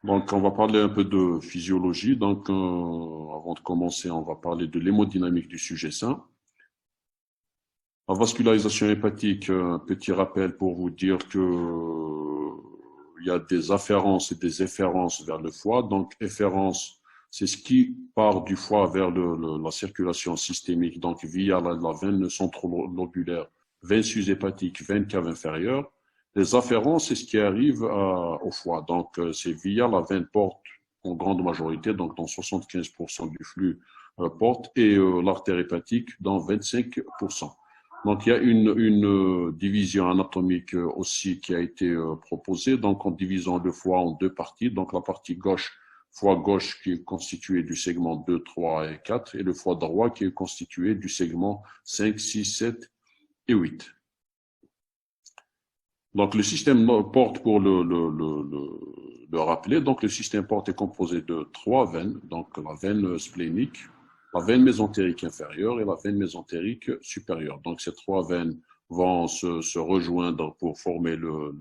Donc, on va parler un peu de physiologie. Donc, avant de commencer, on va parler de l'hémodynamique du sujet sain. La vascularisation hépatique, un petit rappel pour vous dire que il y a des afférences et des efférences vers le foie. Donc, efférence, c'est ce qui part du foie vers la circulation systémique, donc via la veine centrolobulaire, veine sus-hépatique, veine cave inférieure. Les afférences, c'est ce qui arrive au foie. Donc, c'est via la veine porte en grande majorité, donc dans 75% du flux porte, et l'artère hépatique dans 25%. Donc, il y a une division anatomique aussi qui a été proposée, donc en divisant le foie en deux parties. Donc, la partie gauche, foie gauche qui est constitué du segment 2, 3 et 4, et le foie droit qui est constitué du segment 5, 6, 7 et 8. Donc, le système porte, pour le rappeler, donc le système porte est composé de trois veines, donc la veine splénique, la veine mésentérique inférieure et la veine mésentérique supérieure. Donc, ces trois veines vont se rejoindre pour former le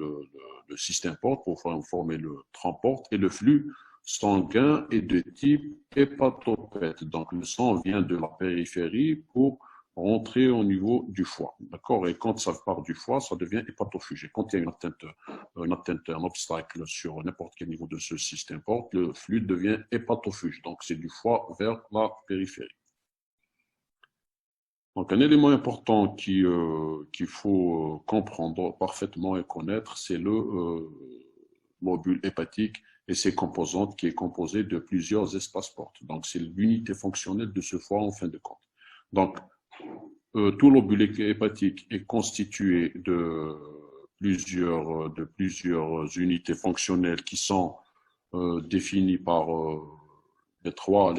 système porte, pour former le tronc porte, et le flux sanguin est de type hépatopète. Donc, le sang vient de la périphérie pour rentrer au niveau du foie. D'accord? Et quand ça part du foie, ça devient hépatophuge. Et quand il y a un obstacle sur n'importe quel niveau de ce système porte, le flux devient hépatophuge. Donc, c'est du foie vers la périphérie. Donc, un élément important qu'il faut comprendre parfaitement et connaître, c'est le lobule hépatique et ses composantes, qui est composé de plusieurs espaces portes. Donc, c'est l'unité fonctionnelle de ce foie en fin de compte. Donc, tout lobule hépatique est constitué de plusieurs unités fonctionnelles qui sont définies par les trois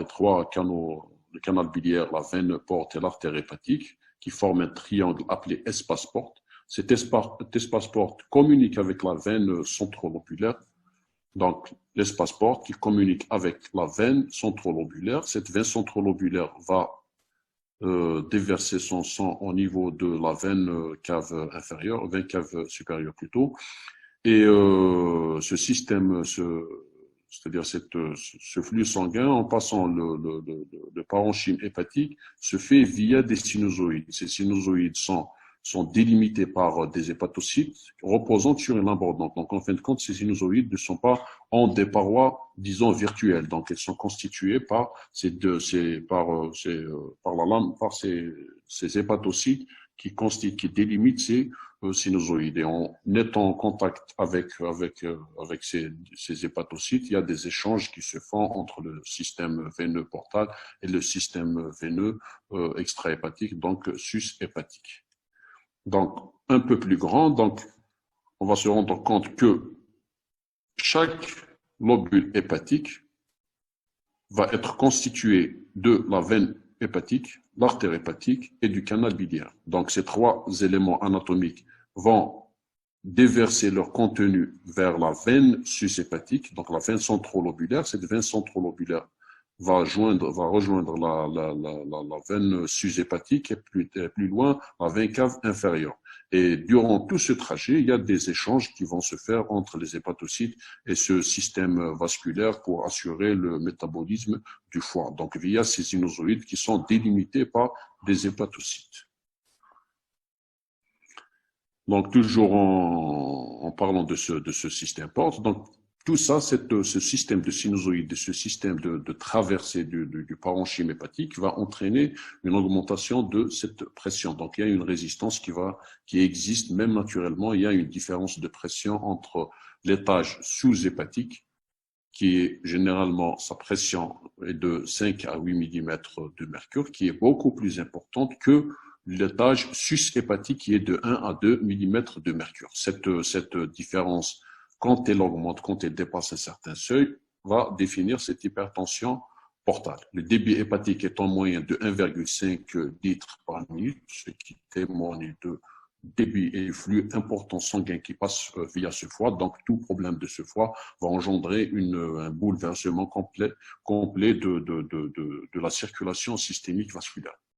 canaux, le canal biliaire, la veine porte et l'artère hépatique, qui forment un triangle appelé espace porte. Cet espace porte communique avec la veine centrolobulaire. Donc, l'espace porte qui communique avec la veine centrolobulaire. Cette veine centrolobulaire va déverser son sang au niveau de la veine cave inférieure, veine cave supérieure plutôt. Et ce système, c'est-à-dire ce flux sanguin, en passant le parenchyme hépatique, se fait via des sinusoïdes. Ces sinusoïdes sont délimités par des hépatocytes reposant sur une membrane. Donc, en fin de compte, ces sinusoïdes ne sont pas en des parois, disons, virtuelles. Donc, elles sont constituées par ces hépatocytes qui délimitent ces sinusoïdes. Et en étant en contact avec ces hépatocytes, il y a des échanges qui se font entre le système veineux portal et le système veineux extrahépatique, donc sus-hépatique. Donc, un peu plus grand, donc on va se rendre compte que chaque lobule hépatique va être constitué de la veine hépatique, l'artère hépatique et du canal biliaire. Donc, ces trois éléments anatomiques vont déverser leur contenu vers la veine sus-hépatique, donc la veine centrolobulaire. Cette veine centrolobulaire va rejoindre la veine sus-hépatique et plus loin, la veine cave inférieure. Et durant tout ce trajet, il y a des échanges qui vont se faire entre les hépatocytes et ce système vasculaire pour assurer le métabolisme du foie. Donc, via ces sinusoïdes qui sont délimités par des hépatocytes. Donc, toujours en parlant de ce système porte, donc tout ça, ce système de sinusoïdes, ce système de traversée du parenchyme hépatique va entraîner une augmentation de cette pression. Donc, il y a une résistance qui existe même naturellement. Il y a une différence de pression entre l'étage sous-hépatique, qui est généralement, sa pression est de 5 à 8 mm de mercure, qui est beaucoup plus importante que l'étage sus-hépatique qui est de 1 à 2 mm de mercure. Cette différence, quand elle augmente, quand elle dépasse un certain seuil, va définir cette hypertension portale. Le débit hépatique est en moyenne de 1,5 litres par minute, ce qui témoigne de débit et flux important sanguin qui passe via ce foie. Donc, tout problème de ce foie va engendrer un bouleversement complet de la circulation systémique vasculaire.